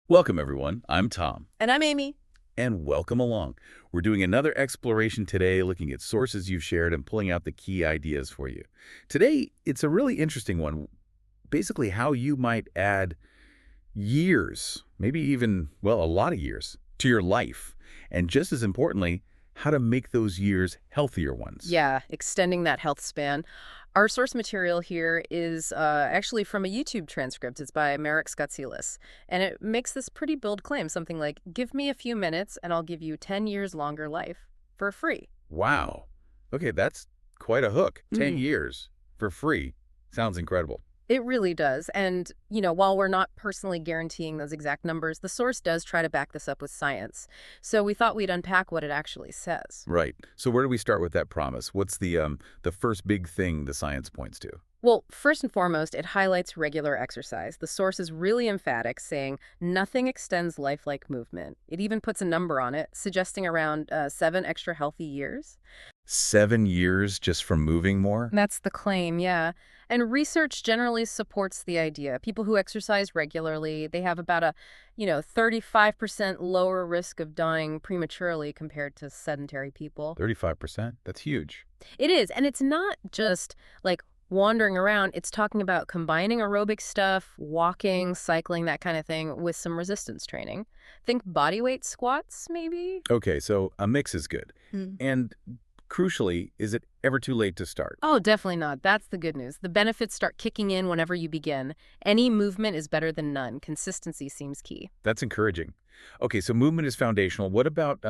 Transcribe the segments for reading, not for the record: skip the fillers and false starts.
Welcome, everyone. I'm Tom, And I'm Amy. and welcome along. We're doing another exploration today, looking at sources you've shared and pulling out the key ideas for you. Today, it's a really interesting one, basically how you might add years, maybe even, well, a lot of years, to your life. And just as importantly, how to make those years healthier ones. Yeah, extending that health span. Our source material here is actually from a YouTube transcript. It's by Marek Skatsilis. And it makes this pretty bold claim, something like, give me a few minutes and I'll give you 10 years longer life for free. Wow. Okay, that's quite a hook. 10 Mhm. years for free. Sounds incredible. It really does. And, while we're not personally guaranteeing those exact numbers, the source does try to back this up with science. So we thought we'd unpack what it actually says. Right. So where do we start with that promise? What's the first big thing the science points to? Well, first and foremost, it highlights regular exercise. The source is really emphatic, saying nothing extends lifelike movement. It even puts a number on it, suggesting around 7 extra healthy years. 7 years just from moving more? That's the claim, yeah. And research generally supports the idea. People who exercise regularly, they have about a, 35% lower risk of dying prematurely compared to sedentary people. 35%? That's huge. It is, and it's not just like wandering around. It's talking about combining aerobic stuff, walking, cycling, that kind of thing, with some resistance training. Think body weight squats, maybe? Okay, so a mix is good. Mm. And crucially, is it ever too late to start? Oh, definitely not. That's the good news. The benefits start kicking in whenever you begin. Any movement is better than none. Consistency seems key. That's encouraging. Okay, so movement is foundational. What about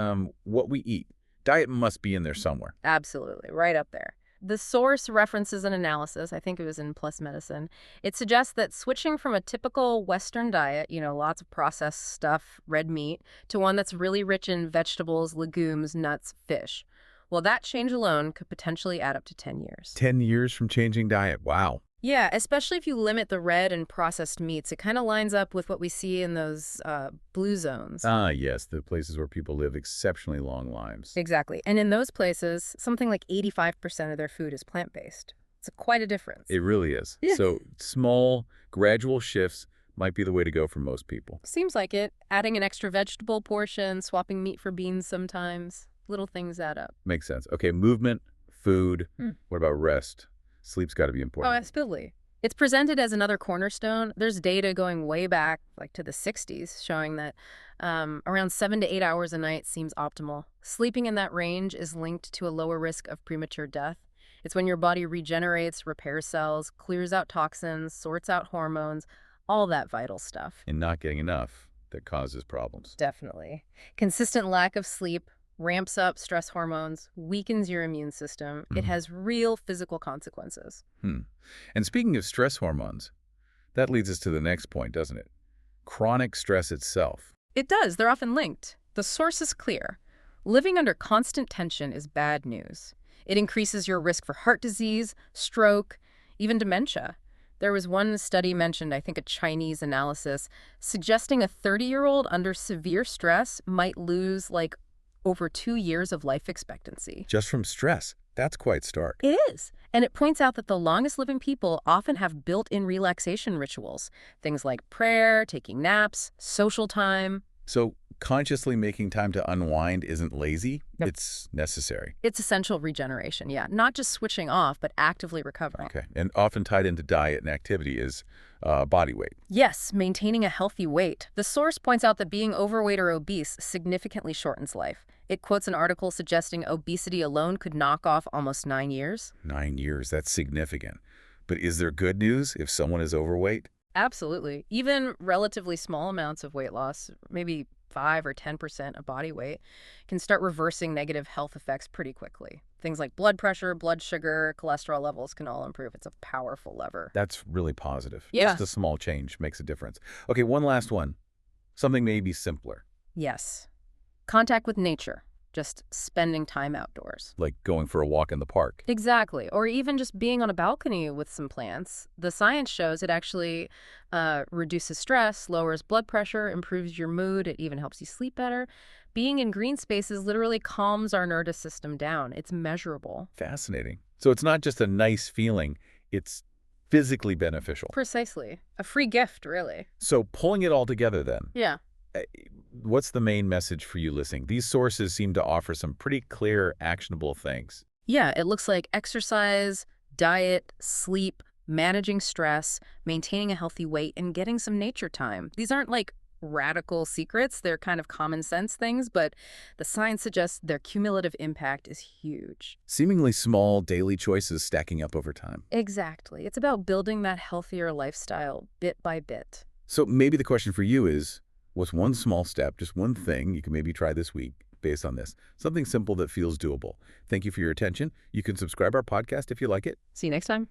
what we eat? Diet must be in there somewhere. Absolutely, right up there. The source references an analysis, I think it was in PLOS Medicine. It suggests that switching from a typical Western diet, lots of processed stuff, red meat, to one that's really rich in vegetables, legumes, nuts, fish. Well, that change alone could potentially add up to 10 years. 10 years from changing diet. Wow. Yeah, especially if you limit the red and processed meats. It kind of lines up with what we see in those blue zones. Ah, yes, the places where people live exceptionally long lives. Exactly. And in those places, something like 85% of their food is plant-based. It's quite a difference. It really is. Yeah. So small, gradual shifts might be the way to go for most people. Seems like it. Adding an extra vegetable portion, swapping meat for beans sometimes. Little things add up. Makes sense. Okay, movement, food. Hmm. What about rest? Sleep's got to be Oh, important. absolutely. It's presented as another cornerstone. There's data going way back, like to the 60s, showing that around 7 to 8 hours a night seems optimal. Sleeping in that range is linked to a lower risk of premature death. It's when your body regenerates, repairs cells, clears out toxins, sorts out hormones, all that vital stuff. And not getting enough that causes problems. Definitely. Consistent lack of sleep ramps up stress hormones, weakens your immune system. It Mhm. has real physical consequences. And speaking of stress hormones, that leads us to the next point, doesn't it? Chronic stress itself. It does. They're often linked. The source is clear. Living under constant tension is bad news. It increases your risk for heart disease, stroke, even dementia. There was one study mentioned, I think a Chinese analysis, suggesting a 30-year-old under severe stress might lose like over 2 years of life expectancy. Just from stress. That's quite stark. It is. And it points out that the longest living people often have built-in relaxation rituals. Things like prayer, taking naps, social time. So consciously making time to unwind isn't lazy. Yep. It's necessary. It's essential regeneration, yeah. Not just switching off, but actively recovering. Okay. And often tied into diet and activity is body weight. Yes, maintaining a healthy weight. The source points out that being overweight or obese significantly shortens life. It quotes an article suggesting obesity alone could knock off almost 9 years. 9 years, that's significant. But is there good news if someone is overweight? Absolutely. Even relatively small amounts of weight loss, maybe 5 or 10% of body weight, can start reversing negative health effects pretty quickly. Things like blood pressure, blood sugar, cholesterol levels can all improve. It's a powerful lever. That's really positive. Yeah. Just a small change makes a difference. Okay, one last one. Something maybe simpler, Yes. Contact with nature. Just spending time outdoors. like going for a walk in the park. Exactly. Or even just being on a balcony with some plants. The science shows it actually reduces stress, lowers blood pressure, improves your mood. It even helps you sleep better. Being in green spaces literally calms our nervous system down. It's measurable. Fascinating. So it's not just a nice feeling, it's physically beneficial. Precisely. A free gift, really. So pulling it all together then, Yeah. uh, what's the main message for you listening? These sources seem to offer some pretty clear, actionable things. Yeah, it looks like exercise, diet, sleep, managing stress, maintaining a healthy weight, and getting some nature time. These aren't like radical secrets, they're kind of common sense things, but the science suggests their cumulative impact is huge. Seemingly small daily choices stacking up over time. Exactly. It's about building that healthier lifestyle bit by bit. So maybe the question for you is, what's one small step, just one thing you can maybe try this week based on this? Something simple that feels doable. Thank you for your attention. You can subscribe our podcast if you like it. See you next time.